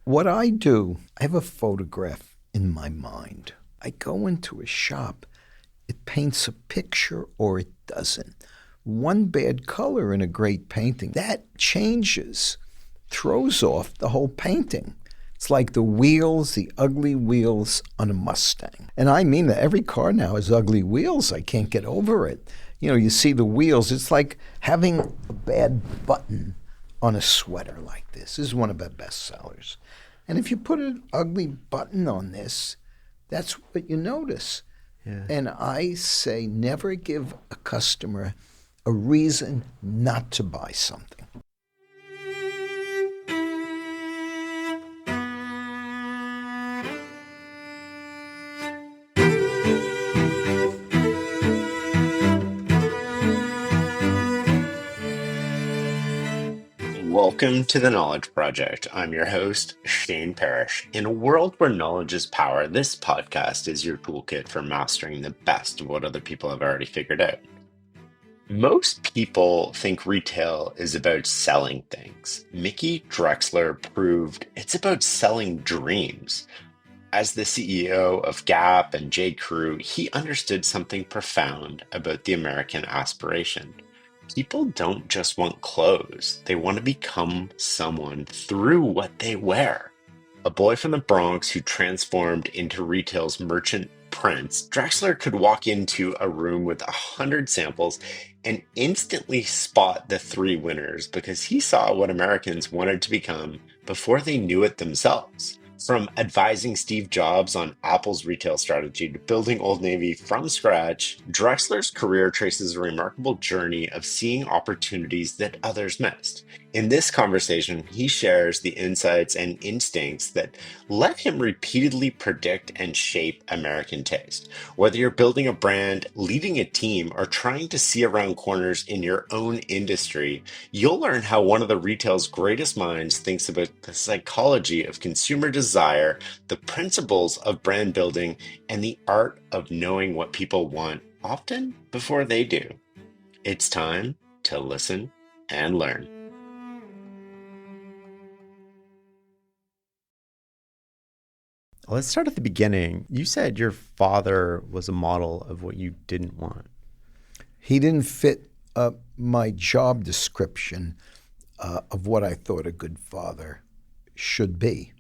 What I do, I have a photograph in my mind. I go into a shop, it paints a picture or it doesn't. One bad color in a great painting, that changes, throws off the whole painting. It's like the wheels, the ugly wheels on a Mustang. And I mean that every car now has ugly wheels. I can't get over it. You see the wheels. It's like having a bad button on a sweater like this. This is one of our best sellers. And if you put an ugly button on this, that's what you notice. Yeah. And I say never give a customer a reason not to buy something. Welcome to the Knowledge Project. I'm your host, Shane Parrish. In a world where knowledge is power, this podcast is your toolkit for mastering the best of what other people have already figured out. Most people think retail is about selling things. Mickey Drexler proved it's about selling dreams. As the CEO of Gap and J. Crew, he understood something profound about the American aspiration. People don't just want clothes, they want to become someone through what they wear. A boy from the Bronx who transformed into retail's merchant prince, Drexler could walk into a room with 100 samples and instantly spot the three winners because he saw what Americans wanted to become before they knew it themselves. From advising Steve Jobs on Apple's retail strategy to building Old Navy from scratch, Drexler's career traces a remarkable journey of seeing opportunities that others missed. In this conversation, he shares the insights and instincts that let him repeatedly predict and shape American taste. Whether you're building a brand, leading a team, or trying to see around corners in your own industry, you'll learn how one of the retail's greatest minds thinks about the psychology of consumer desire, the principles of brand building, and the art of knowing what people want, often before they do. It's time to listen and learn. Let's start at the beginning. You said your father was a model of what you didn't want. He didn't fit my job description of what I thought a good father should be.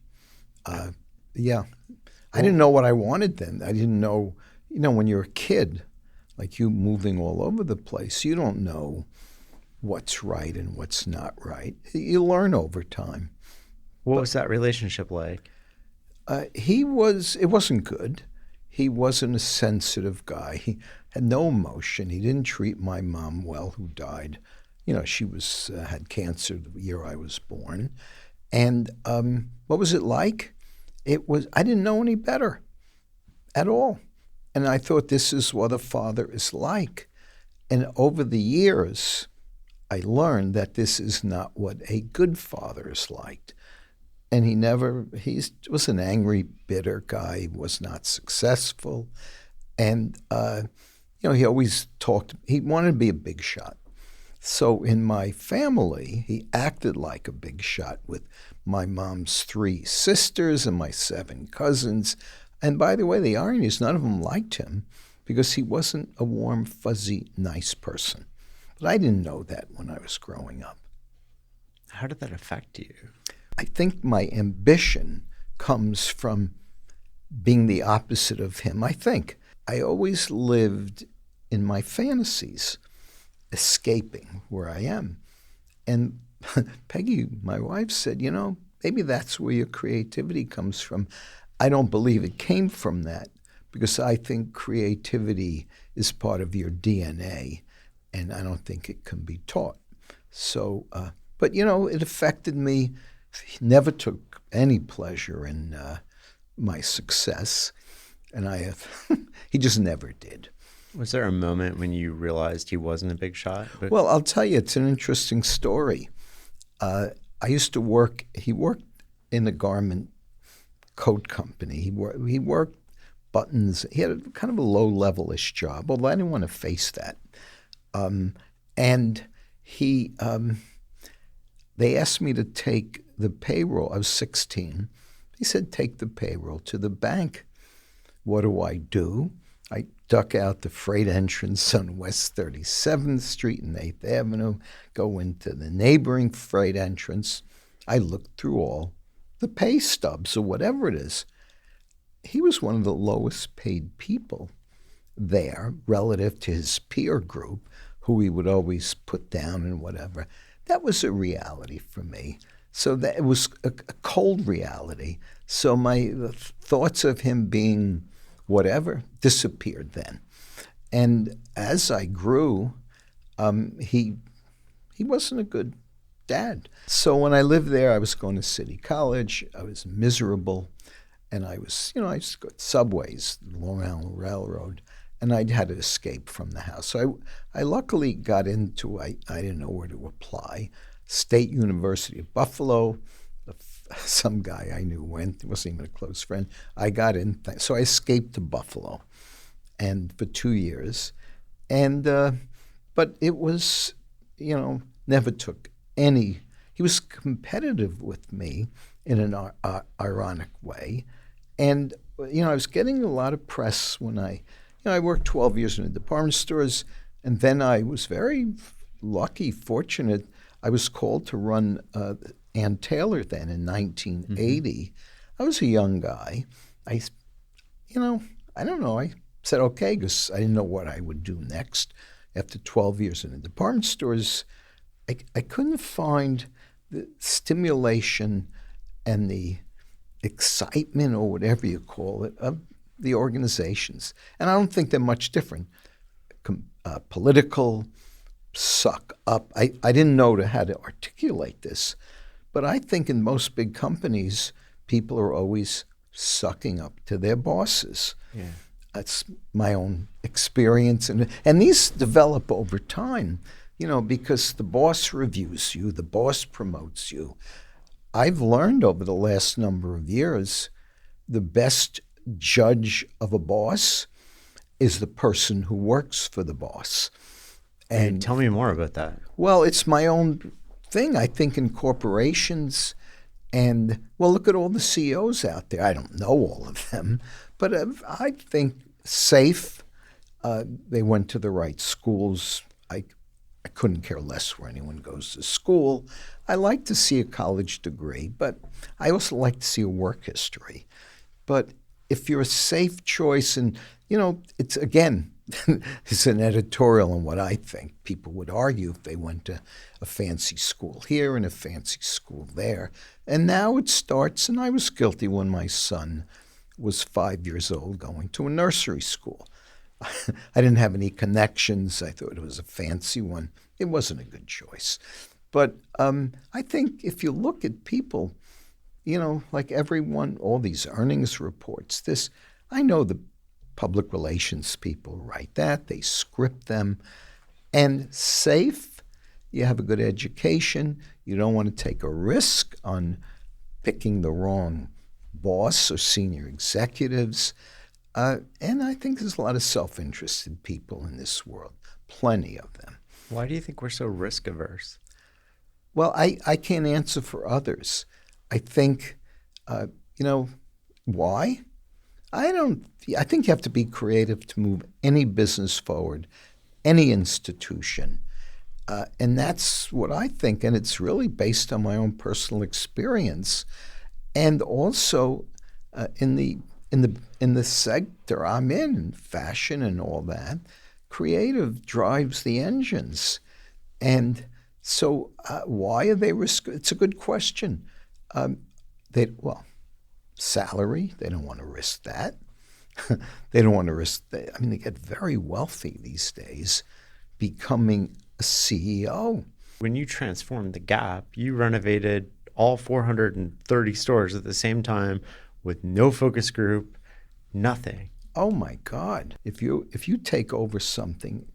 I didn't know what I wanted then. I didn't know, when you're a kid, like you moving all over the place, you don't know what's right and what's not right. You learn over time. What was that relationship like? It wasn't good. He wasn't a sensitive guy. He had no emotion. He didn't treat my mom well, who died. She had cancer the year I was born. And what was it like? I didn't know any better at all. And I thought this is what a father is like. And over the years, I learned that this is not what a good father is like. And he was an angry, bitter guy. He was not successful. And, he always he wanted to be a big shot. So in my family, he acted like a big shot with my mom's 3 sisters and my 7 cousins. And by the way, the irony is none of them liked him because he wasn't a warm, fuzzy, nice person. But I didn't know that when I was growing up. How did that affect you? I think my ambition comes from being the opposite of him. I think I always lived in my fantasies, escaping where I am. And Peggy, my wife, said, maybe that's where your creativity comes from. I don't believe it came from that because I think creativity is part of your DNA, and I don't think it can be taught. So, but it affected me. He never took any pleasure in my success, and he just never did. Was there a moment when you realized he wasn't a big shot? Well, I'll tell you, it's an interesting story. I used to he worked in a garment coat company. He worked buttons. He had kind of a low-level-ish job, although I didn't want to face that. And they asked me to take the payroll. I was 16. He said, take the payroll to the bank. What do? I duck out the freight entrance on West 37th Street and 8th Avenue, go into the neighboring freight entrance. I looked through all the pay stubs or whatever it is. He was one of the lowest paid people there relative to his peer group, who he would always put down and whatever. That was a reality for me. So that it was a cold reality. So my thoughts of him being whatever disappeared then. And as I grew, he wasn't a good dad. So when I lived there, I was going to City College. I was miserable. And I used to go to subways, the Long Island Railroad, and I had to escape from the house. So I luckily got into, I didn't know where to apply, State University of Buffalo. Some guy I knew went, he wasn't even a close friend. I got in, so I escaped to Buffalo and for 2 years. And, but it was, never took any, he was competitive with me in an ironic way. And, I was getting a lot of press when I worked 12 years in the department stores, and then I was very lucky, fortunate. I was called to run Ann Taylor then in 1980. Mm-hmm. I was a young guy. I don't know. I said okay because I didn't know what I would do next. After 12 years in the department stores, I couldn't find the stimulation and the excitement, or whatever you call it, of the organizations. And I don't think they're much different. Political, suck up. I didn't know how to articulate this, but I think in most big companies, people are always sucking up to their bosses. Yeah. That's my own experience. And these develop over time, because the boss reviews you, the boss promotes you. I've learned over the last number of years, the best judge of a boss is the person who works for the boss. And tell me more about that. Well, it's my own thing. I think in corporations, and look at all the CEOs out there. I don't know all of them, but I think safe. They went to the right schools. I couldn't care less where anyone goes to school. I like to see a college degree, but I also like to see a work history. But if you're a safe choice, and, it's, again, it's an editorial on what I think. People would argue if they went to a fancy school here and a fancy school there. And now it starts, and I was guilty when my son was 5 years old going to a nursery school. I didn't have any connections. I thought it was a fancy one. It wasn't a good choice. But I think if you look at people, like everyone, all these earnings reports, I know the public relations people write that, they script them. And safe, you have a good education, you don't want to take a risk on picking the wrong boss or senior executives. And I think there's a lot of self-interested people in this world, plenty of them. Why do you think we're so risk averse? Well, I can't answer for others. I think, why? I think you have to be creative to move any business forward, any institution. And that's what I think. And it's really based on my own personal experience. And also in the sector I'm in fashion and all that, creative drives the engines. And so why are they it's a good question. Salary, they don't want to risk that. They don't want to risk that. They get very wealthy these days becoming a CEO. When you transformed the Gap, you renovated all 430 stores at the same time with no focus group, nothing. Oh my God. If you take over something,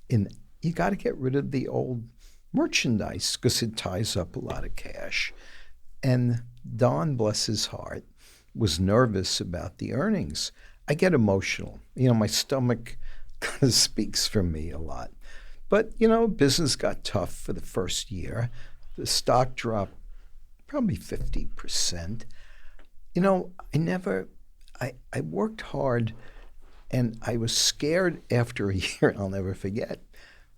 you got to get rid of the old merchandise because it ties up a lot of cash. And Don, bless his heart, was nervous about the earnings. I get emotional. My stomach kind of speaks for me a lot. But, business got tough for the first year. The stock dropped probably 50%. I worked hard, and I was scared after a year. I'll never forget.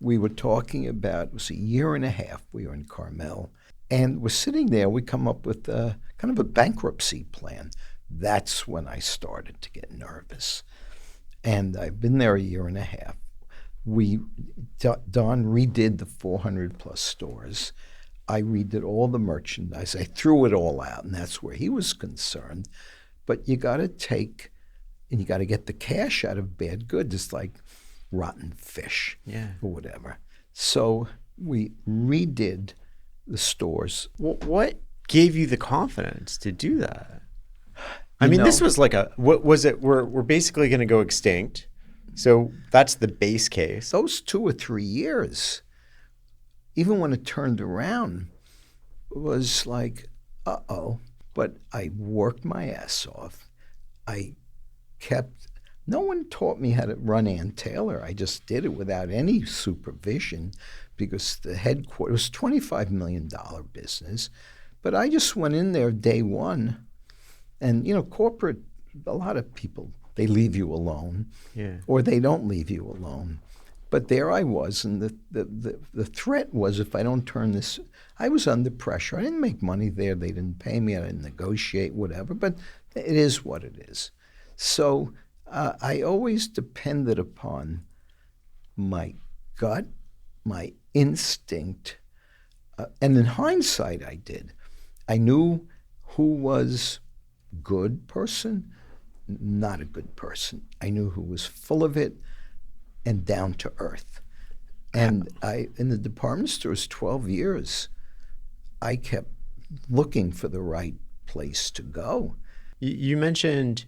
We were talking about, it was a year and a half, we were in Carmel, and we're sitting there, we come up with kind of a bankruptcy plan. That's when I started to get nervous. And I've been there a year and a half. Don redid the 400 plus stores. I redid all the merchandise. I threw it all out, and that's where he was concerned. But you got to get the cash out of bad goods. It's like rotten fish or whatever. So we redid the stores. What gave you the confidence to do that? This was like what was it? We're basically going to go extinct. So that's the base case. Those 2 or 3 years, even when it turned around, was like, uh-oh. But I worked my ass off. No one taught me how to run Ann Taylor. I just did it without any supervision because the headquarters was $25 million business. But I just went in there day one. And, corporate, a lot of people, they leave you alone, or they don't leave you alone. But there I was, and the threat was if I don't turn this, I was under pressure. I didn't make money there. They didn't pay me. I didn't negotiate, whatever. But it is what it is. So I always depended upon my gut, my instinct, and in hindsight, I did. I knew who was good person, not a good person. I knew who was full of it and down to earth. And in the department stores, 12 years, I kept looking for the right place to go. You mentioned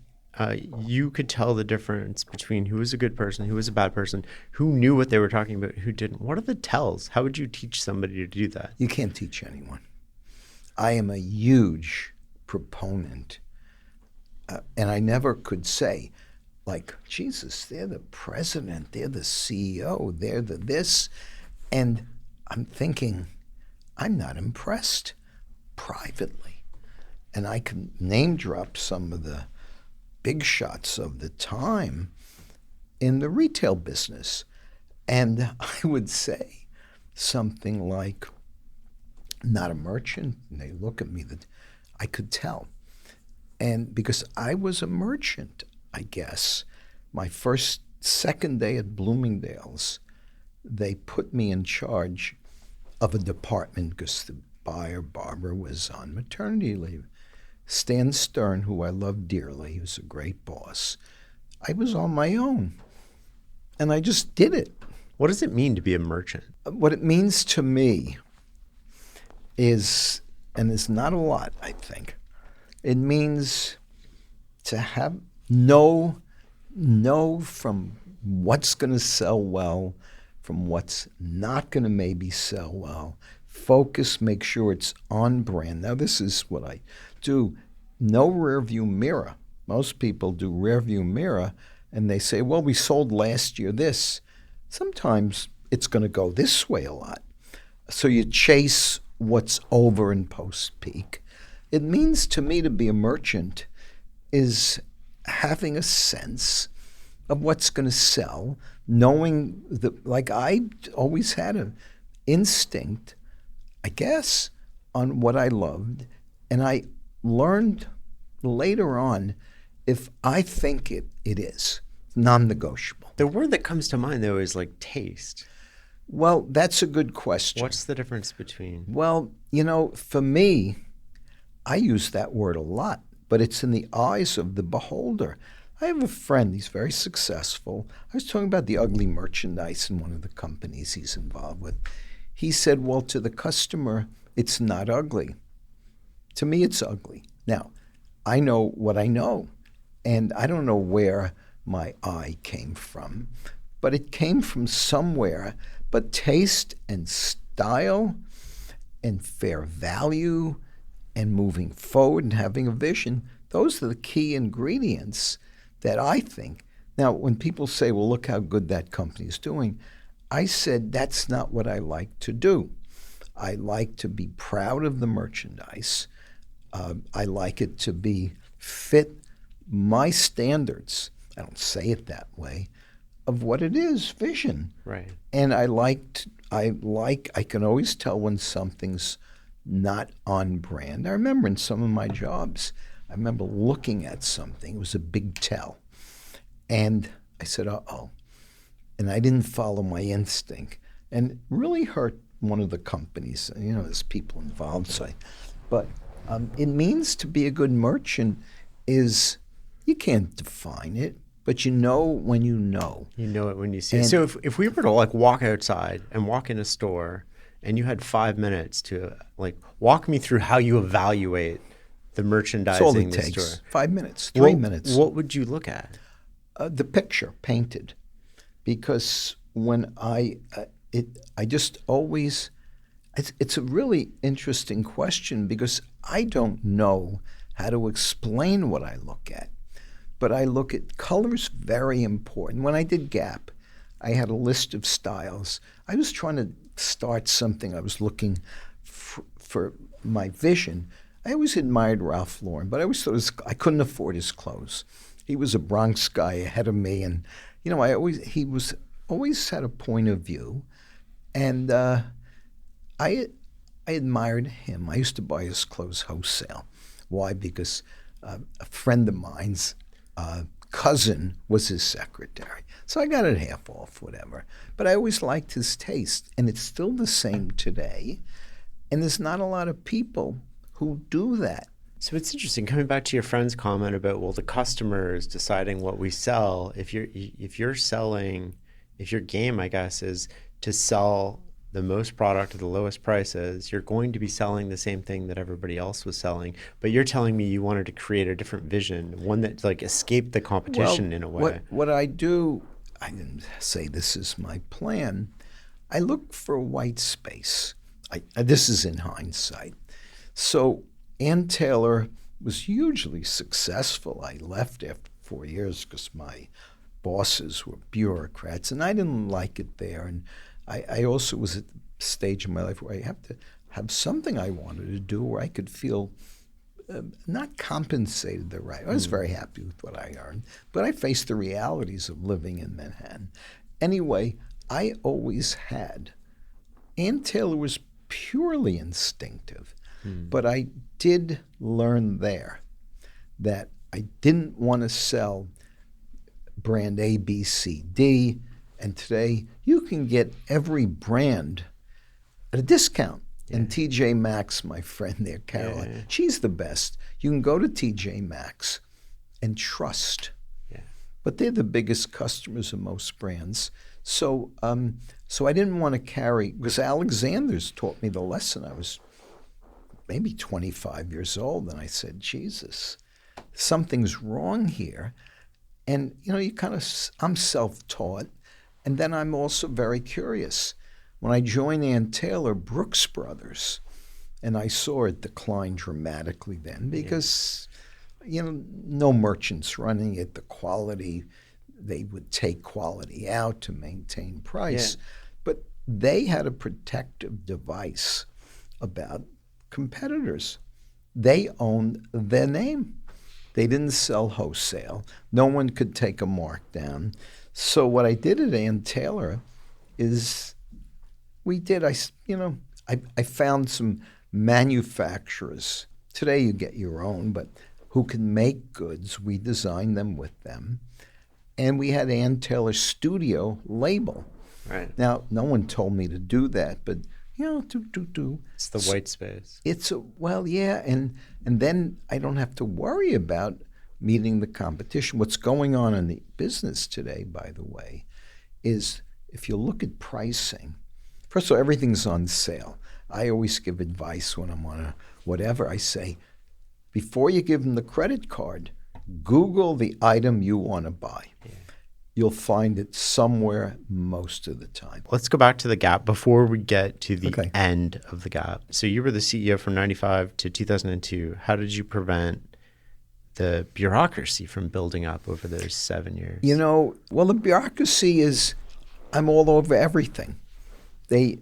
you could tell the difference between who was a good person, who was a bad person, who knew what they were talking about, who didn't. What are the tells? How would you teach somebody to do that? You can't teach anyone. I am a huge proponent, and I never could say, like, Jesus, they're the president, they're the CEO, they're the this. And I'm thinking, I'm not impressed privately. And I can name drop some of the big shots of the time in the retail business. And I would say something like, not a merchant. And they look at me, that I could tell. And because I was a merchant, I guess, my second day at Bloomingdale's, they put me in charge of a department because the buyer, Barbara, was on maternity leave. Stan Stern, who I love dearly, he was a great boss. I was on my own, and I just did it. What does it mean to be a merchant? What it means to me is, and it's not a lot, I think, it means to have know from what's going to sell well, from what's not going to maybe sell well. Focus, make sure it's on brand. Now, this is what I do. No rear view mirror. Most people do rear view mirror, and they say, well, we sold last year this. Sometimes it's going to go this way a lot. So you chase what's over in post-peak. It means to me to be a merchant is having a sense of what's going to sell, knowing that, like, I always had an instinct, I guess, on what I loved. And I learned later on, if I think it is non-negotiable. The word that comes to mind, though, is like taste. Well, that's a good question. What's the difference between? Well, for me, I use that word a lot, but it's in the eyes of the beholder. I have a friend, he's very successful. I was talking about the ugly merchandise in one of the companies he's involved with. He said, well, to the customer, it's not ugly. To me, it's ugly. Now, I know what I know, and I don't know where my eye came from, but it came from somewhere. But taste and style and fair value and moving forward and having a vision, those are the key ingredients that I think. Now, when people say, well, look how good that company is doing, I said, that's not what I like to do. I like to be proud of the merchandise. I like it to be fit my standards. I don't say it that way, of what it is, vision. Right. And I can always tell when something's not on brand. I remember in some of my jobs, I remember looking at something. It was a big tell. And I said, uh-oh. And I didn't follow my instinct. And it really hurt one of the companies. There's people involved. But it means to be a good merchant is you can't define it, but you know when you know. You know it when you see it. So if we were to walk outside and walk in a store and you had 5 minutes to walk me through how you evaluate the merchandising That's all it in the takes. store. 5 minutes, 3 minutes. What would you look at? The picture painted. Because when I just always, it's a really interesting question because I don't know how to explain what I look at. But I look at colors, very important. When I did Gap, I had a list of styles. I was trying to start something. I was looking for my vision. I always admired Ralph Lauren, but I always thought I couldn't afford his clothes. He was a Bronx guy ahead of me, and he was always had a point of view, and I admired him. I used to buy his clothes wholesale. Why? Because a friend of mine's cousin was his secretary. So I got it half off, whatever. But I always liked his taste, and it's still the same today. And there's not a lot of people who do that. So it's interesting, coming back to your friend's comment about, the customer is deciding what we sell. If your game, I guess, is to sell the most product at the lowest prices, you're going to be selling the same thing that everybody else was selling. But you're telling me you wanted to create a different vision, one that escaped the competition in a way. What I do, I didn't say this is my plan. I look for white space. This is in hindsight. So Ann Taylor was hugely successful. I left after 4 years because my bosses were bureaucrats, and I didn't like it there. And I also was at the stage in my life where I have to have something I wanted to do where I could feel not compensated the right. I was very happy with what I earned, but I faced the realities of living in Manhattan. Anyway, I always had. Ann Taylor was purely instinctive, but I did learn there that I didn't want to sell brand A, B, C, D, and today you can get every brand at a discount. Yeah. And TJ Maxx, my friend there, Caroline, she's the best. You can go to TJ Maxx and trust. Yeah. But they're the biggest customers of most brands. So I didn't want to carry, because Alexander's taught me the lesson. I was maybe 25 years old, and I said, Jesus, something's wrong here. And, I'm self-taught, and then I'm also very curious. When I joined Ann Taylor, Brooks Brothers, and I saw it decline dramatically then because, no merchants running it, the quality, they would take quality out to maintain price. Yeah. But they had a protective device about competitors. They owned their name. They didn't sell wholesale. No one could take a markdown. So what I did at Ann Taylor is I found some manufacturers. Today you get your own, but who can make goods. We designed them with them. And we had Ann Taylor Studio label. Right. Now, no one told me to do that, but It's the white space. And then I don't have to worry about meeting the competition. What's going on in the business today, by the way, is if you look at pricing, first of all, everything's on sale. I always give advice when I'm on whatever. I say, before you give them the credit card, Google the item you want to buy. Yeah. You'll find it somewhere most of the time. Let's go back to the Gap before we get to the end of the Gap. So you were the CEO from 95 to 2002. How did you prevent the bureaucracy from building up over those 7 years? The bureaucracy is, I'm all over everything. I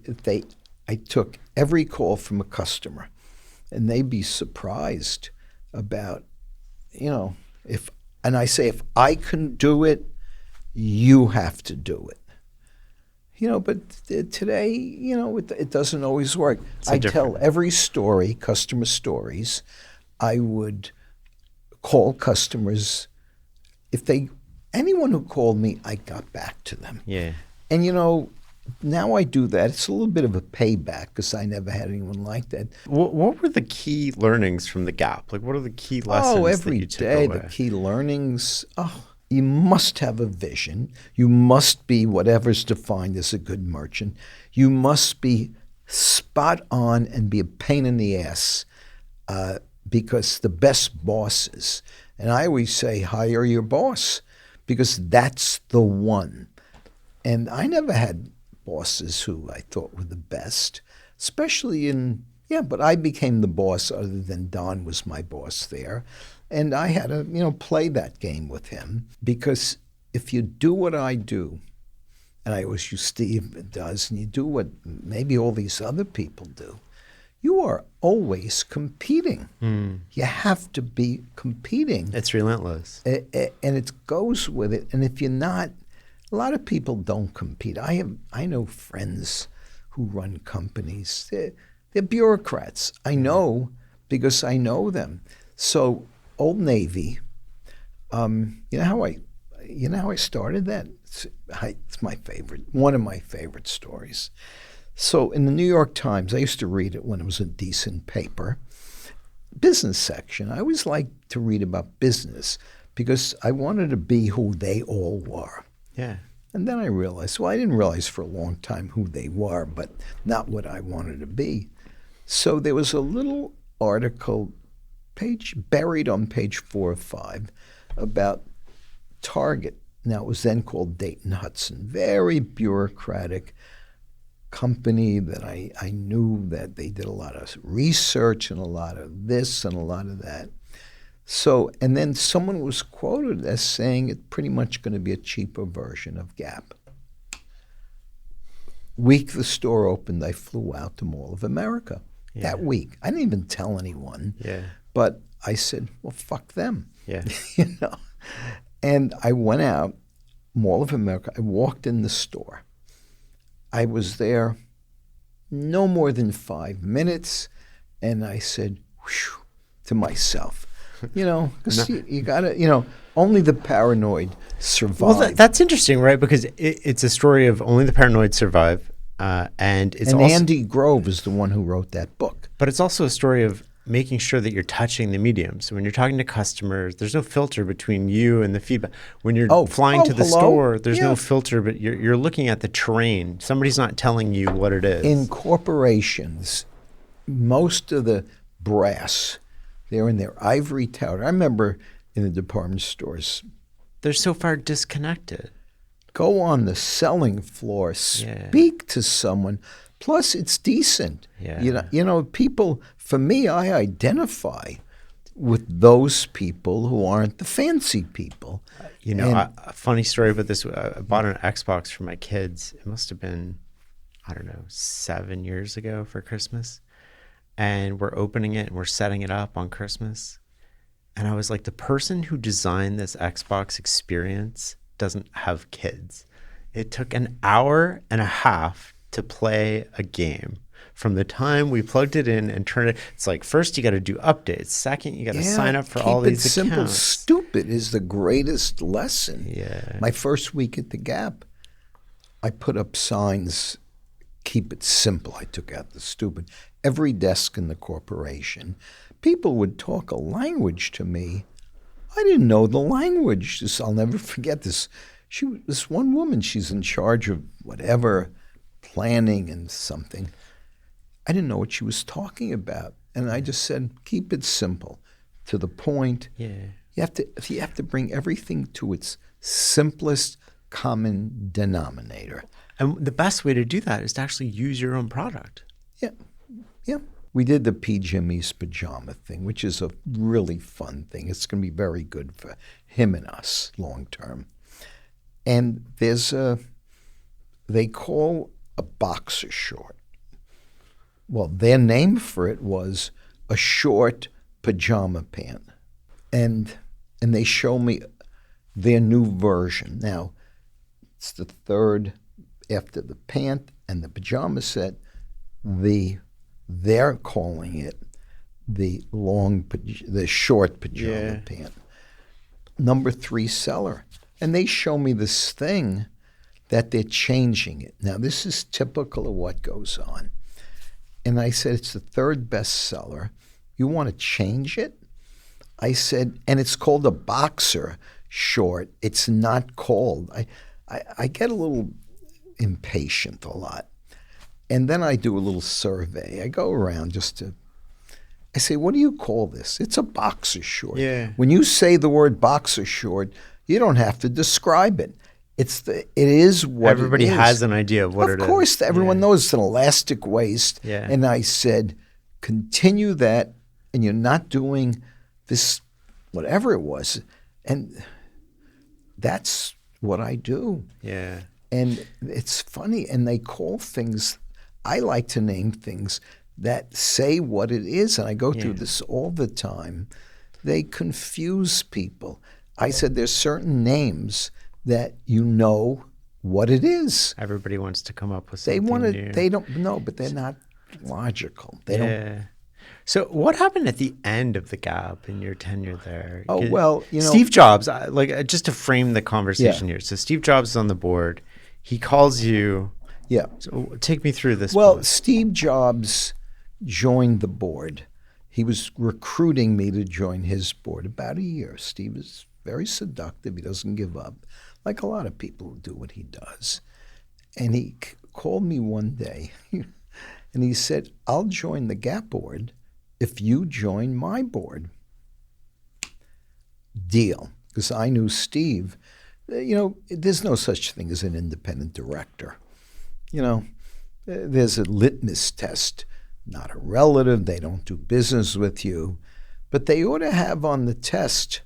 took every call from a customer, and they'd be surprised about, if if I can do it, you have to do it. But today, it doesn't always work. I tell every story, customer stories. I would call customers. Anyone who called me, I got back to them. Yeah. And now I do that. It's a little bit of a payback because I never had anyone like that. What were the key learnings from the Gap? Like, what are the key lessons every that you took day, away? the key learnings. You must have a vision. You must be whatever's defined as a good merchant. You must be spot on and be a pain in the ass because the best bosses, and I always say hire your boss because that's the one. And I never had bosses who I thought were the best, especially but I became the boss other than Don was my boss there. And I had to, play that game with him because if you do what I do, and I always use Steve does, and you do what maybe all these other people do, you are always competing. You have to be competing. It's relentless. And it goes with it. And if you're not, a lot of people don't compete. I know friends who run companies. They're bureaucrats. I know because I know them. So Old Navy, you know how I started that? It's my favorite, one of my favorite stories. So in the New York Times, I used to read it when it was a decent paper, business section. I always liked to read about business because I wanted to be who they all were. Yeah. And then I realized, I didn't realize for a long time who they were, but not what I wanted to be. So there was a little article buried on page 4 or 5 about Target. Now, it was then called Dayton Hudson. Very bureaucratic company that I knew that they did a lot of research and a lot of this and a lot of that. So, and then someone was quoted as saying it's pretty much going to be a cheaper version of Gap. Week the store opened, I flew out to Mall of America that week. I didn't even tell anyone. Yeah. But I said, well, fuck them. Yeah. And I went out, Mall of America. I walked in the store. I was there no more than 5 minutes, and I said, whew, to myself, because you got to, only the paranoid survive. Well, that's interesting, right? Because it's a story of only the paranoid survive, and it's also, Andy Grove is the one who wrote that book. But it's also a story of making sure that you're touching the medium. So when you're talking to customers, there's no filter between you and the feedback. When you're flying to the store, there's no filter, but you're looking at the terrain. Somebody's not telling you what it is. In corporations, most of the brass, they're in their ivory tower. I remember in the department stores. They're so far disconnected. Go on the selling floor, speak to someone. Plus, it's decent. Yeah. People, for me, I identify with those people who aren't the fancy people. A funny story about this. I bought an Xbox for my kids. It must have been, 7 years ago for Christmas. And we're opening it and we're setting it up on Christmas. And I was like, the person who designed this Xbox experience doesn't have kids. It took an hour and a half to play a game. From the time we plugged it in and turned it, it's like, first you got to do updates. Second, you got to sign up for all these simple. accounts. Stupid is the greatest lesson. Yeah. My first week at the Gap, I put up signs, keep it simple. I took out the stupid. Every desk in the corporation, people would talk a language to me. I didn't know the language. I'll never forget this. This one woman, she's in charge of whatever, planning and something. I didn't know what she was talking about. And I just said, keep it simple, to the point. Yeah. You have to bring everything to its simplest common denominator. And the best way to do that is to actually use your own product. Yeah. We did the P. Jimmy's pajama thing, which is a really fun thing. It's going to be very good for him and us long term. And they call a boxer short Well, their name for it was a short pajama pant. And they show me their new version. Now, it's the third after the pant and the pajama set. They're calling it the short pajama pant. Number 3 seller. And they show me this thing that they're changing it. Now, this is typical of what goes on. And I said, it's the 3rd best seller. You want to change it? I said, and it's called a boxer short. It's not called. I get a little impatient a lot. And then I do a little survey. I go around I say, what do you call this? It's a boxer short. Yeah. When you say the word boxer short, you don't have to describe it. It is what Everybody it is. has an idea of what it is. Of course, everyone knows it's an elastic waist. Yeah. And I said, continue that, and you're not doing this, whatever it was. And that's what I do. Yeah. And it's funny, and they call things, I like to name things that say what it is, and I go through this all the time. They confuse people. I said there's certain names that you know what it is. Everybody wants to come up with They something want to. new. They don't know, but they're not logical. They don't. So what happened at the end of the Gap in your tenure there? Oh, well, Steve Jobs, just to frame the conversation here. So Steve Jobs is on the board. He calls you. Yeah. So take me through this. Well, point. Steve Jobs joined the board. He was recruiting me to join his board about a year. Steve is very seductive. He doesn't give up, like a lot of people who do what he does. And he called me one day, and he said, I'll join the Gap board if you join my board. Deal. Because I knew Steve. There's no such thing as an independent director. There's a litmus test. Not a relative. They don't do business with you. But they ought to have on the test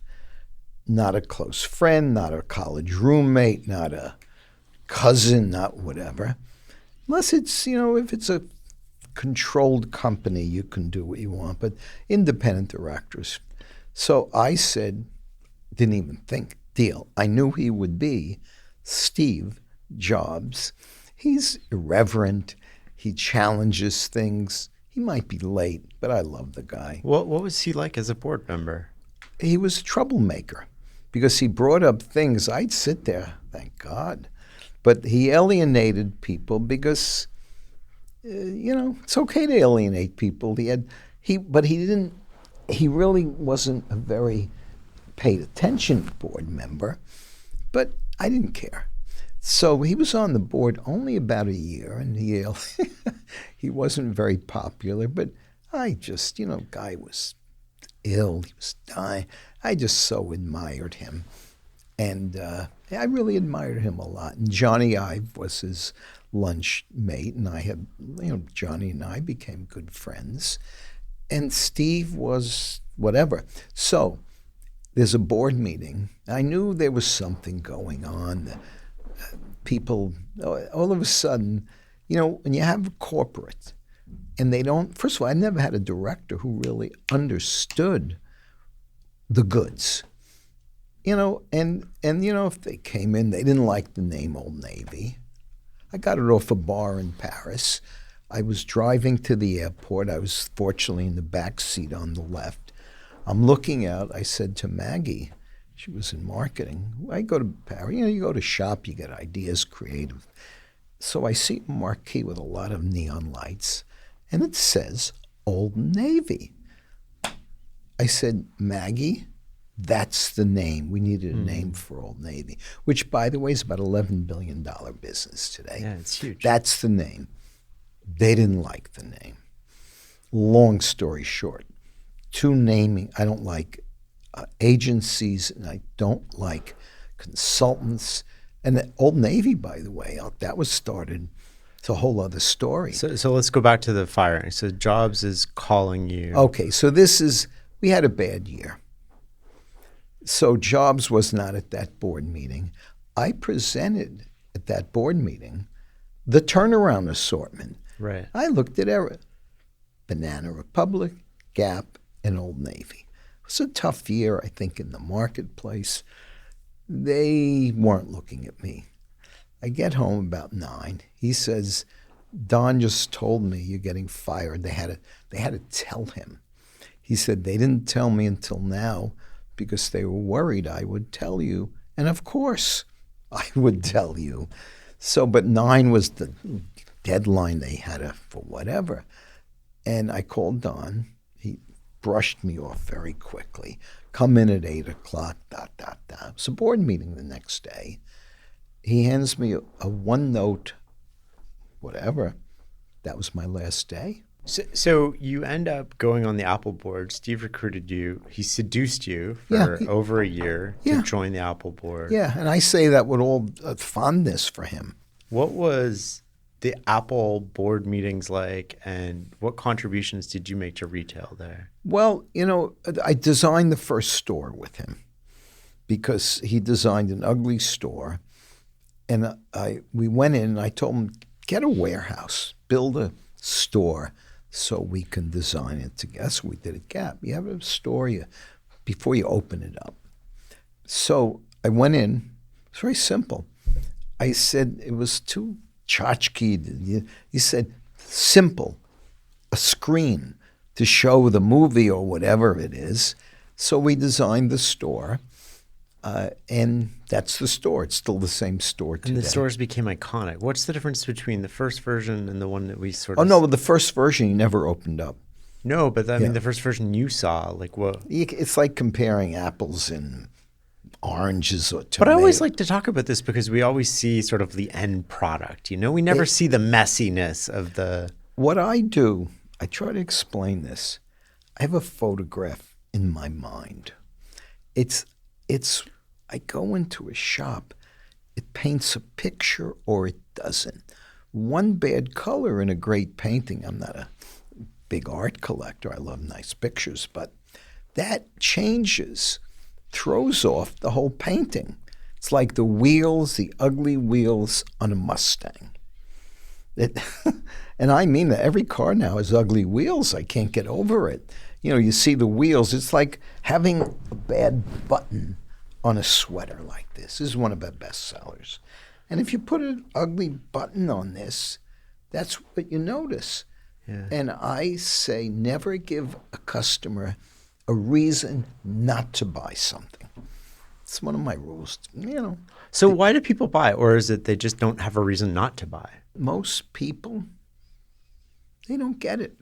not a close friend, not a college roommate, not a cousin, not whatever. Unless it's, if it's a controlled company, you can do what you want. But independent directors. So I said, didn't even think, deal. I knew he would be Steve Jobs. He's irreverent. He challenges things. He might be late, but I love the guy. What was he like as a board member? He was a troublemaker because he brought up things. I'd sit there, thank God. But he alienated people because, it's okay to alienate people. But he really wasn't a very paid attention board member, but I didn't care. So he was on the board only about a year, and he wasn't very popular, but I just, guy was ill, he was dying. I just so admired him. And I really admired him a lot. And Johnny Ive was his lunch mate, and I had, Johnny and I became good friends. And Steve was whatever. So there's a board meeting. I knew there was something going on. People, all of a sudden, when you have a corporate and they don't, first of all, I never had a director who really understood the goods. And if they came in, they didn't like the name Old Navy. I got it off a bar in Paris. I was driving to the airport. I was fortunately in the back seat on the left. I'm looking out. I said to Maggie, she was in marketing, I go to Paris, you go to shop, you get ideas, creative. So I see a marquee with a lot of neon lights, and it says Old Navy. I said, Maggie, that's the name. We needed a name for Old Navy, which, by the way, is about $11 billion business today. Yeah, it's huge. That's the name. They didn't like the name. Long story short, I don't like agencies, and I don't like consultants. And the Old Navy, by the way, that was started. It's a whole other story. So let's go back to the firing. So Jobs is calling you. Okay, so we had a bad year. So Jobs was not at that board meeting. I presented at that board meeting the turnaround assortment. Right. I looked at Banana Republic, Gap, and Old Navy. It was a tough year, I think, in the marketplace. They weren't looking at me. I get home about 9. He says, Don just told me you're getting fired. They had to tell him. He said they didn't tell me until now because they were worried I would tell you. And of course, I would tell you. So, but 9 was the deadline they had for whatever. And I called Don. He brushed me off very quickly. Come in at 8 o'clock, ... It's a board meeting the next day. He hands me a one-note, whatever. That was my last day. So you end up going on the Apple board. Steve recruited you. He seduced you for over a year to join the Apple board. Yeah, and I say that with all fondness for him. What was the Apple board meetings like, and what contributions did you make to retail there? Well, I designed the first store with him because he designed an ugly store. And we went in and I told him, get a warehouse, build a store so we can design it together. So we did at Gap. You have a store before you open it up. So I went in. It's very simple. I said it was too tchotchkey. He said, simple, a screen to show the movie or whatever it is. So we designed the store. And that's the store. It's still the same store today. And the stores became iconic. What's the difference between the first version and the one that we sort of... Oh, no, the first version you never opened up. No, but I mean the first version you saw, like what? It's like comparing apples and oranges or tomatoes. But I always like to talk about this because we always see sort of the end product. We never see the messiness of the... What I do, I try to explain this. I have a photograph in my mind. It's I go into a shop, it paints a picture or it doesn't. One bad color in a great painting, I'm not a big art collector, I love nice pictures, but that changes, throws off the whole painting. It's like the wheels, the ugly wheels on a Mustang. And I mean that every car now has ugly wheels. I can't get over it. You see the wheels, it's like having a bad button on a sweater like this. This is one of our best sellers. And if you put an ugly button on this, that's what you notice. Yeah. And I say never give a customer a reason not to buy something. It's one of my rules, So why do people buy? Or is it they just don't have a reason not to buy? Most people, they don't get it.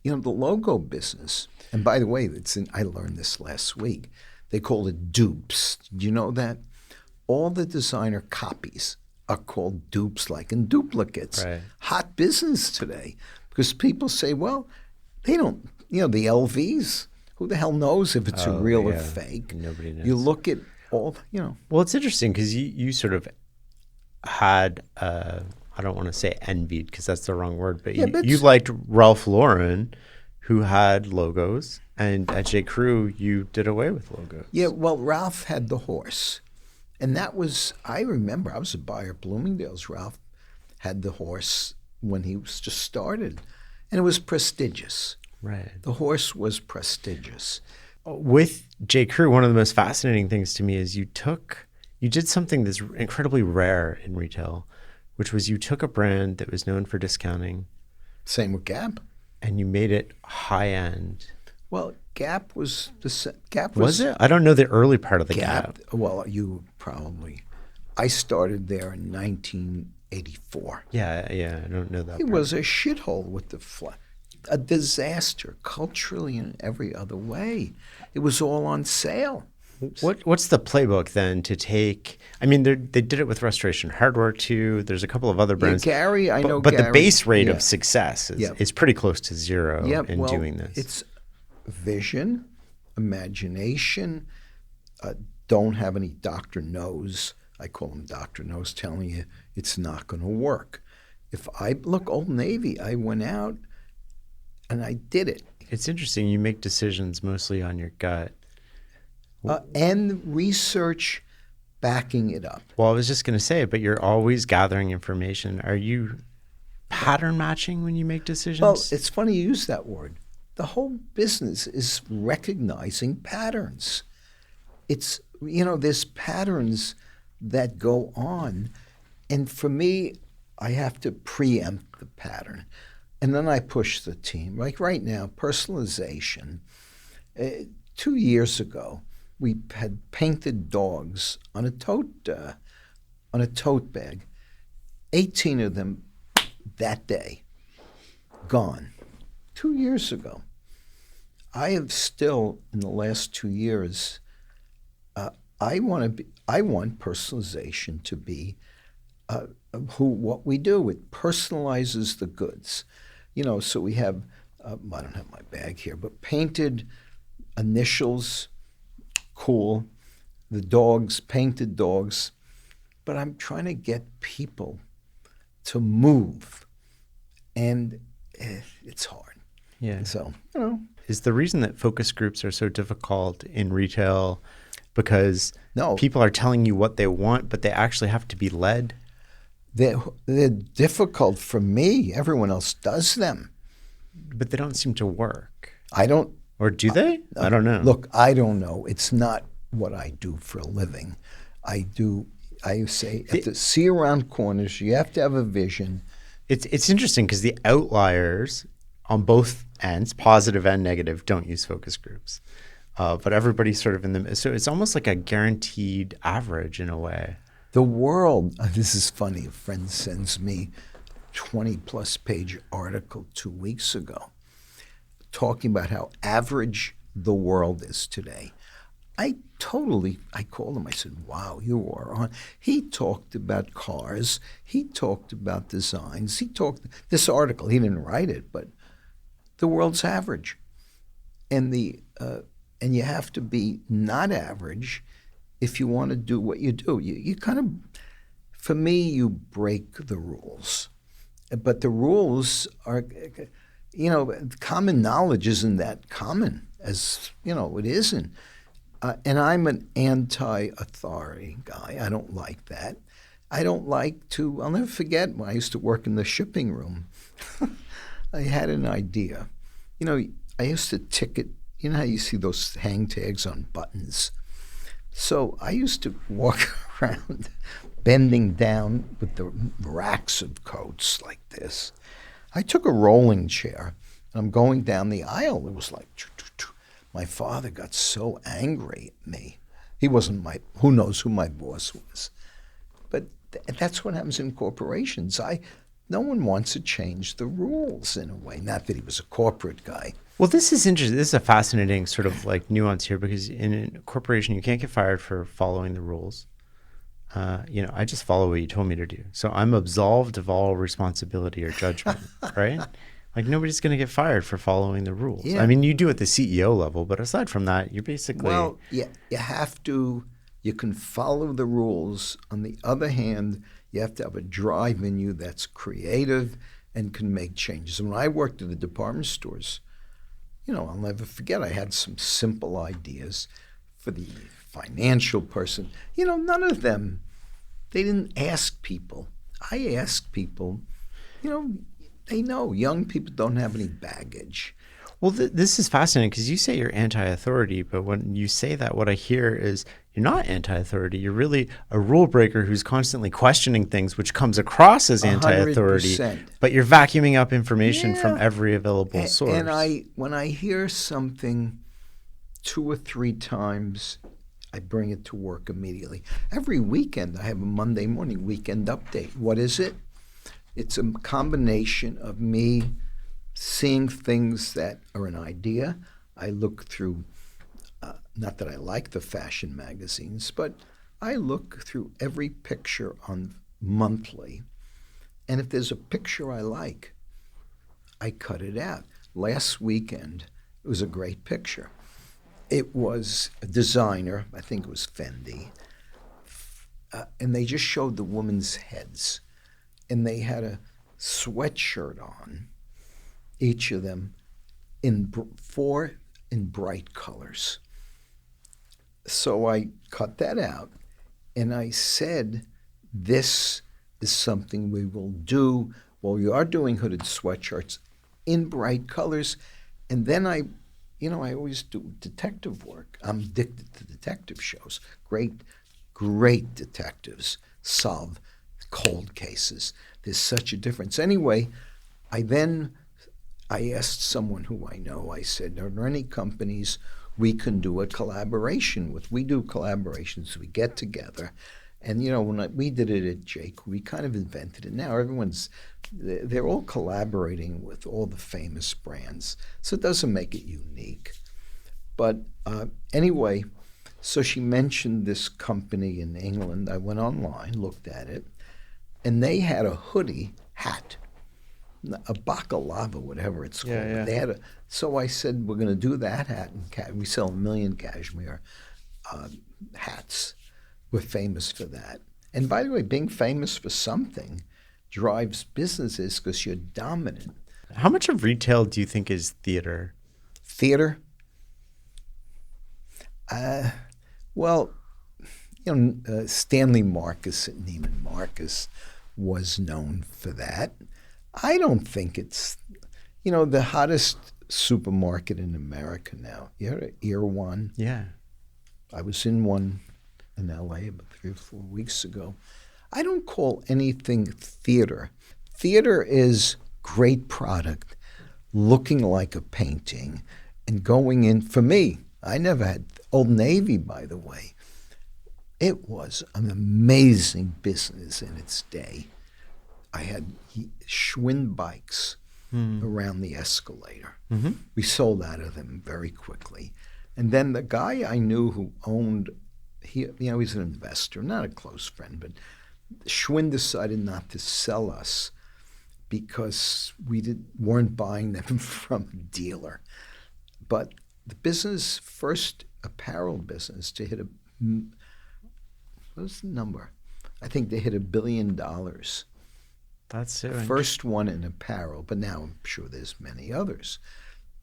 The logo business, and by the way, I learned this last week. They call it dupes. Do you know that? All the designer copies are called dupes, like in duplicates. Right. Hot business today because people say, well, they don't, the LVs, who the hell knows if it's real or fake? Nobody knows. You look at all, Well, it's interesting because you sort of had, I don't want to say envied because that's the wrong word, but you liked Ralph Lauren, who had logos. And at J. Crew, you did away with logos. Yeah, well, Ralph had the horse. And that was, I remember, I was a buyer at Bloomingdale's. Ralph had the horse when he was just started. And it was prestigious. Right. The horse was prestigious. With J. Crew, one of the most fascinating things to me is you did something that's incredibly rare in retail, which was you took a brand that was known for discounting. Same with Gap. And you made it high-end. Well, Gap was Was it? I don't know the early part of the Gap. Well, you probably. I started there in 1984. Yeah, I don't know that. It was a shithole with a disaster culturally and every other way. It was all on sale. What's the playbook then to take? I mean, they did it with Restoration Hardware too. There's a couple of other brands. Yeah, Gary, I know. But Gary, the base rate of success is pretty close to zero in doing this. It's vision, imagination. Don't have any Dr. No's. I call them Dr. No's telling you it's not going to work. If I look Old Navy, I went out and I did it. It's interesting. You make decisions mostly on your gut. And research backing it up. Well, I was just going to say, but you're always gathering information. Are you pattern matching when you make decisions? Well, it's funny you use that word. The whole business is recognizing patterns. It's, there's patterns that go on. And for me, I have to preempt the pattern. And then I push the team. Like right now, personalization. 2 years ago, we had painted dogs on a tote bag. 18 of them that day, gone. 2 years ago. I have still, in the last 2 years, I want personalization to be what we do. It personalizes the goods. So we have, I don't have my bag here, but painted initials, cool. The dogs, painted dogs. But I'm trying to get people to move. And it's hard. Yeah. So, Is the reason that focus groups are so difficult in retail because No. people are telling you what they want, but they actually have to be led? They're difficult for me. Everyone else does them. But they don't seem to work. I don't. Or do they? I don't know. Look, I don't know. It's not what I do for a living. I say, to see around corners, you have to have a vision. It's interesting because the outliers on both ends, positive and negative, don't use focus groups. But everybody's sort of in the, so it's almost like a guaranteed average in a way. The world, this is funny, a friend sends me 20-plus page article 2 weeks ago talking about how average the world is today. I called him, I said, wow, you are on. He talked about cars, he talked about designs, this article, he didn't write it, but the world's average. And and you have to be not average if you want to do what you do. You kind of, for me, you break the rules. But the rules are, common knowledge isn't that common as, it isn't. And I'm an anti-authority guy. I don't like that. I don't like to, I'll never forget when I used to work in the shipping room. I had an idea. I used to ticket, how you see those hang tags on buttons? So I used to walk around bending down with the racks of coats like this. I took a rolling chair, and I'm going down the aisle. It was like, my father got so angry at me. He wasn't who knows who my boss was. But that's what happens in corporations. No one wants to change the rules in a way. Not that he was a corporate guy. Well, this is interesting. This is a fascinating sort of like nuance here because in a corporation, you can't get fired for following the rules. I just follow what you told me to do. So I'm absolved of all responsibility or judgment, right? Like nobody's going to get fired for following the rules. Yeah. I mean, you do at the CEO level, but aside from that, you're basically... Well, yeah, you can follow the rules. On the other hand, you have to have a drive in you that's creative and can make changes. And when I worked at the department stores, I'll never forget, I had some simple ideas for the financial person. None of them, they didn't ask people. I asked people, they know young people don't have any baggage. Well, this is fascinating because you say you're anti-authority, but when you say that, what I hear is you're not anti-authority. You're really a rule breaker who's constantly questioning things, which comes across as anti-authority. 100%. But you're vacuuming up information from every available source. And when I hear something 2 or 3 times, I bring it to work immediately. Every weekend, I have a Monday morning weekend update. What is it? It's a combination of me seeing things that are an idea. I look through, not that I like the fashion magazines, but I look through every picture on monthly. And if there's a picture I like, I cut it out. Last weekend, it was a great picture. It was a designer, I think it was Fendi, and they just showed the women's heads. And they had a sweatshirt on, each of them, in 4 in bright colors. So I cut that out, and I said, this is something we will do well, you are doing hooded sweatshirts in bright colors. And then I always do detective work. I'm addicted to detective shows. Great detectives solve cold cases. There's such a difference. Anyway, I asked someone who I know, I said, are there any companies we can do a collaboration with? We do collaborations. We get together. And, when we did it at Jake, we kind of invented it. Now they're all collaborating with all the famous brands. So it doesn't make it unique. But anyway, so she mentioned this company in England. I went online, looked at it, and they had a hoodie hat, a baklava, whatever it's called. Yeah. They had so I said, we're going to do that hat. We sell 1 million cashmere hats. We're famous for that. And by the way, being famous for something drives businesses because you're dominant. How much of retail do you think is theater? Theater? Well, Stanley Marcus at Neiman Marcus was known for that. I don't think it's, the hottest supermarket in America now. You heard of Erewhon? Yeah. I was in one in L.A. about 3 or 4 weeks ago. I don't call anything theater. Theater is great product, looking like a painting, and going in. For me, I never had Old Navy, by the way. It was an amazing business in its day. I had Schwinn bikes around the escalator. Mm-hmm. We sold out of them very quickly. And then the guy I knew who owned, he's an investor, not a close friend, but Schwinn decided not to sell us because weren't buying them from a dealer. But the first apparel business to hit what was the number? I think they hit $1 billion. That's so first one in apparel, but now I'm sure there's many others.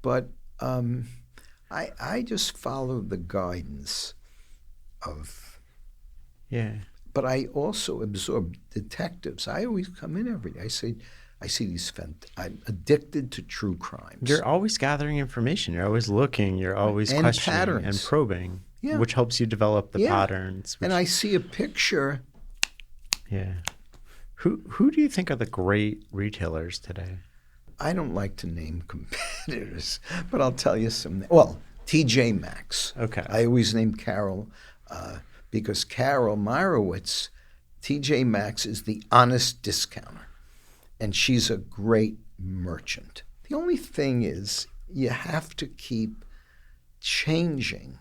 But I just follow the guidance of. Yeah. But I also absorb detectives. I always come in every day. I see these. I'm addicted to true crimes. You're always gathering information. You're always looking. You're always and questioning patterns. And probing, yeah. which helps you develop the patterns. And I see a picture. Yeah. Who do you think are the great retailers today? I don't like to name competitors, but I'll tell you some. Well, TJ Maxx. Okay. I always name Carol because Carol Meyerowitz, TJ Maxx is the honest discounter, and she's a great merchant. The only thing is you have to keep changing.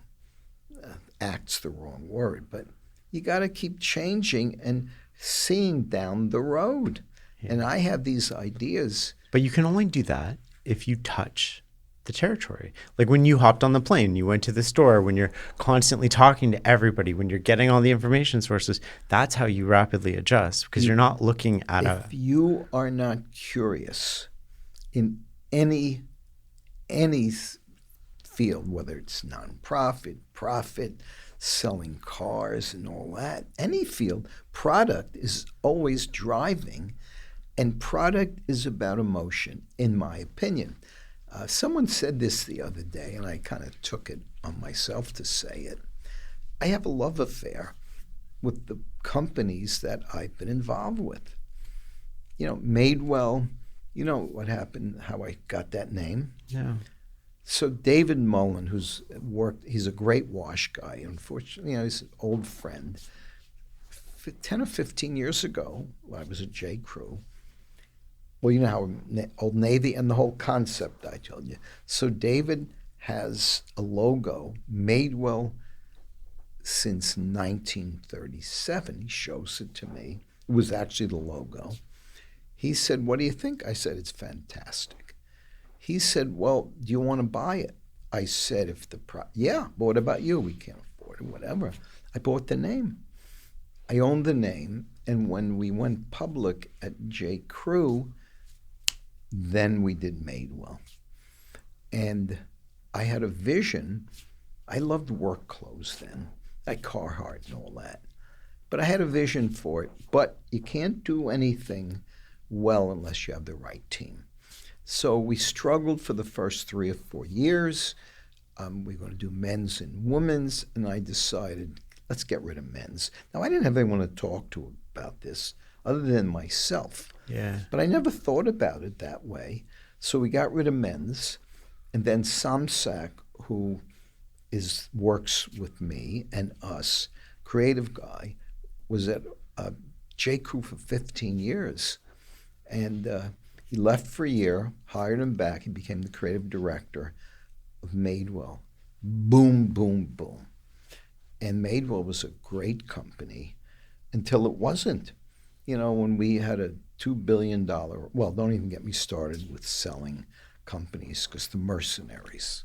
Act's the wrong word, but you got to keep changing and seeing down the road. Yeah. And I have these ideas. But you can only do that if you touch the territory. Like when you hopped on the plane, you went to the store, when you're constantly talking to everybody, when you're getting all the information sources, that's how you rapidly adjust because you're not looking at If you are not curious in any field, whether it's nonprofit, profit, selling cars and all that, any field, product is always driving, and product is about emotion, in my opinion. Someone said this the other day, and I kind of took it on myself to say it. I have a love affair with the companies that I've been involved with. Madewell, you know what happened, how I got that name? Yeah. So David Mullen, he's a great wash guy. Unfortunately, he's an old friend. 10 or 15 years ago, I was at J. Crew. Well, you know how Old Navy and the whole concept I told you. So David has a logo, Madewell, since 1937. He shows it to me. It was actually the logo. He said, "What do you think?" I said, "It's fantastic." He said, "Well, do you want to buy it?" I said, "Yeah, but what about you? We can't afford it, whatever." I bought the name. I owned the name, and when we went public at J. Crew, then we did Madewell. And I had a vision. I loved work clothes then, like Carhartt and all that. But I had a vision for it. But you can't do anything well unless you have the right team. So we struggled for the first 3 or 4 years. We're going to do men's and women's, and I decided, let's get rid of men's. Now, I didn't have anyone to talk to about this other than myself. Yeah. But I never thought about it that way. So we got rid of men's, and then Samsak, who works with me and us, creative guy, was at J. Crew for 15 years. And he left for a year, hired him back. He became the creative director of Madewell. Boom, boom, boom. And Madewell was a great company until it wasn't. You know, when we had a $2 billion, well, don't even get me started with selling companies, because the mercenaries.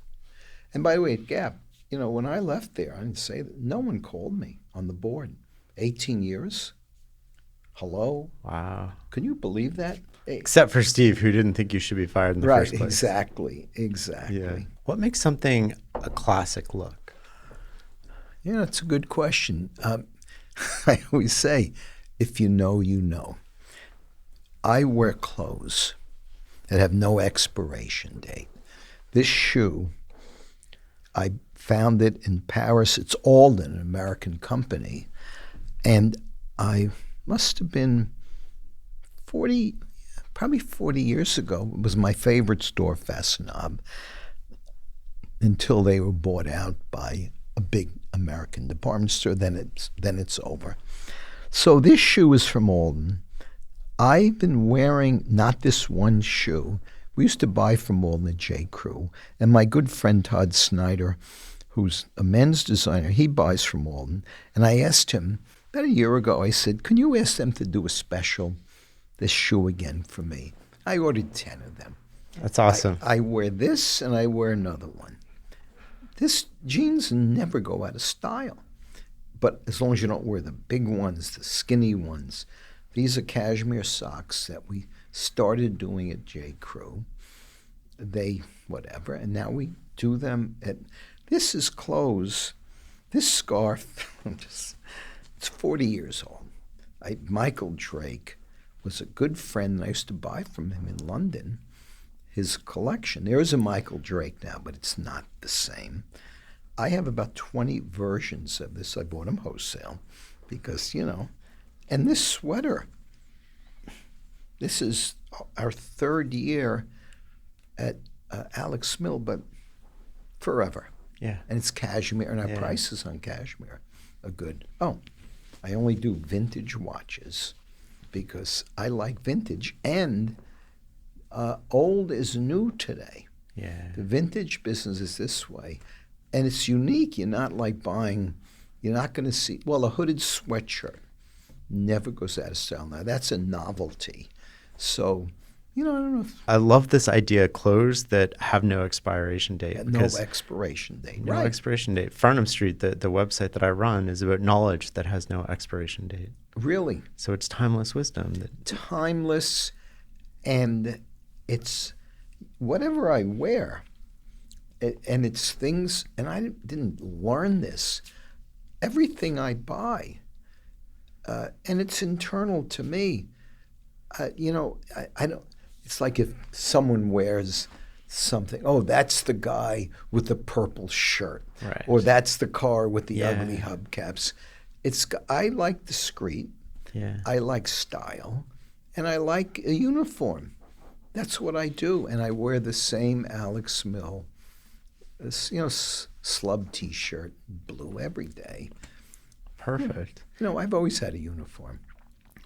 And by the way, at Gap, you know, when I left there, I didn't say that. No one called me on the board. 18 years. Hello? Wow. Can you believe that? Except for Steve, who didn't think you should be fired in the first place. Exactly. Yeah. What makes something a classic look? Yeah, that's a good question. I always say, if you know, you know. I wear clothes that have no expiration date. This shoe, I found it in Paris. It's Alden, an American company. And I must have been probably 40 years ago. It was my favorite store, Fastenab, until they were bought out by a big American department store. Then it's over. So this shoe is from Alden. I've been wearing not this one shoe. We used to buy from Alden at J. Crew. And my good friend Todd Snyder, who's a men's designer, he buys from Alden. And I asked him about a year ago, I said, can you ask them to do a special, this shoe again for me? I ordered 10 of them. That's awesome. I wear this and I wear another one. This jeans never go out of style. But as long as you don't wear the big ones, the skinny ones. These are cashmere socks that we started doing at J. Crew. Whatever, and now we do them at, this is clothes. This scarf, it's 40 years old. Michael Drake was a good friend, and I used to buy from him in London, his collection. There is a Michael Drake now, but it's not the same. I have about 20 versions of this. I bought them wholesale because, you know, and this sweater, this is our 3rd year at Alex Mill, but forever. Yeah. And it's cashmere, and our prices on cashmere are good. Oh, I only do vintage watches because I like vintage, and old is new today. Yeah. The vintage business is this way, and it's unique. You're not like buying, you're not going to see, well, a hooded sweatshirt never goes out of style now. That's a novelty. So, you know, I don't know if... I love this idea of clothes that have no expiration date. No expiration date. No right. expiration date. Farnham Street, the website that I run, is about knowledge that has no expiration date. Really? So it's timeless wisdom. Timeless, and it's whatever I wear, and it's things, and I didn't learn this. Everything I buy, and it's internal to me. You know, I don't. It's like if someone wears something. Oh, that's the guy with the purple shirt, right? Or that's the car with the ugly hubcaps. I like discreet. Yeah. I like style, and I like a uniform. That's what I do, and I wear the same Alex Mill, slub T-shirt, blue every day. Perfect. You know, I've always had a uniform.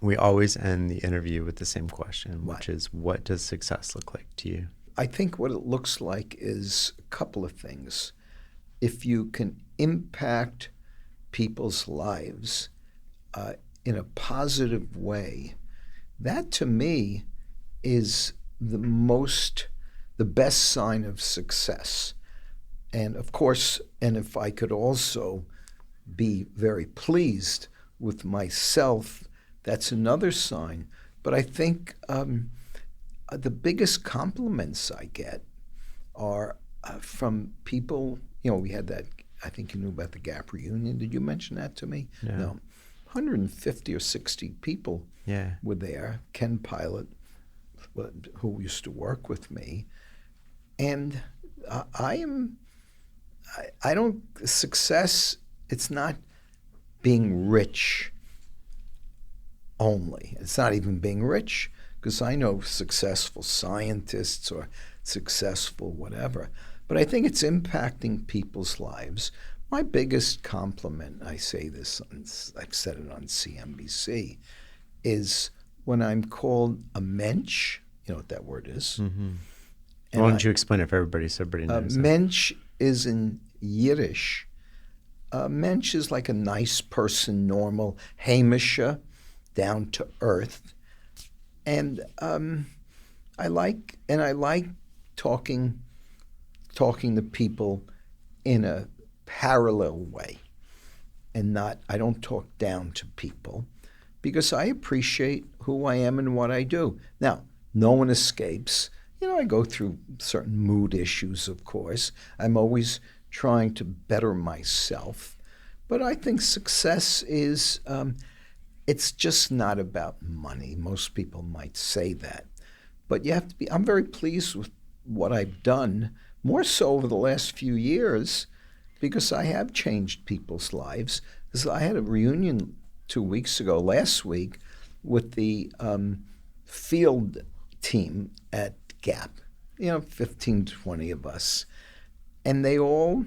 We always end the interview with the same question, What? which is, what does success look like to you? I think what it looks like is a couple of things. If you can impact people's lives in a positive way, that to me is the best sign of success. And of course, and if I could also be very pleased with myself, that's another sign. But I think the biggest compliments I get are from people, you know, we had that, I think you knew about the Gap reunion. Did you mention that to me? No. 150 or 60 people were there. Ken Pilot, who used to work with me. And success, it's not being rich only. It's not even being rich, because I know successful scientists or successful whatever, but I think it's impacting people's lives. My biggest compliment, I say this, I've said it on CNBC, is when I'm called a mensch. You know what that word is? Mm-hmm. Why don't you explain it for everybody so everybody knows? Mensch is in Yiddish. Mensch is like a nice person, normal, heimische, down to earth. And I like talking to people in a parallel way, and I don't talk down to people, because I appreciate who I am and what I do. Now, no one escapes. I go through certain mood issues, of course. I'm always trying to better myself. But I think success is, it's just not about money. Most people might say that. But you have to be, I'm very pleased with what I've done, more so over the last few years, because I have changed people's lives. Because I had a reunion last week, with the field team at Gap, 15, 20 of us. And they all,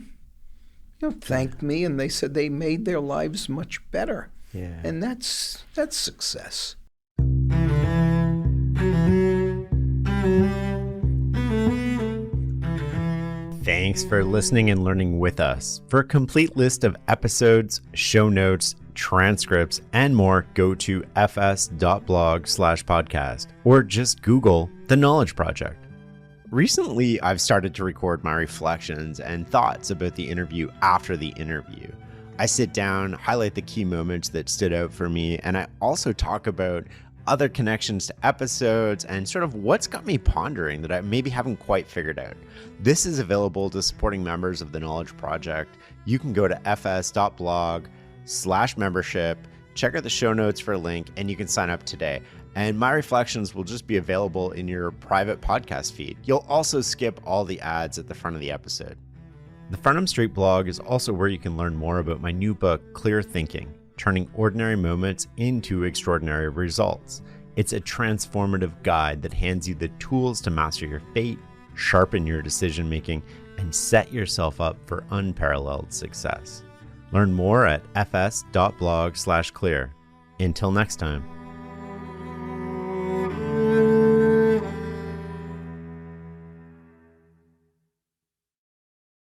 thanked me, and they said they made their lives much better. Yeah. And that's success. Thanks for listening and learning with us. For a complete list of episodes, show notes, transcripts, and more, go to fs.blog/podcast or just Google The Knowledge Project. Recently, I've started to record my reflections and thoughts about the interview after the interview. I sit down, highlight the key moments that stood out for me, and I also talk about other connections to episodes and sort of what's got me pondering that I maybe haven't quite figured out. This is available to supporting members of the Knowledge Project. You can go to fs.blog/membership, check out the show notes for a link, and you can sign up today. And my reflections will just be available in your private podcast feed. You'll also skip all the ads at the front of the episode. The Farnham Street blog is also where you can learn more about my new book, Clear Thinking: Turning Ordinary Moments into Extraordinary Results. It's a transformative guide that hands you the tools to master your fate, sharpen your decision making, and set yourself up for unparalleled success. Learn more at fs.blog/clear. Until next time.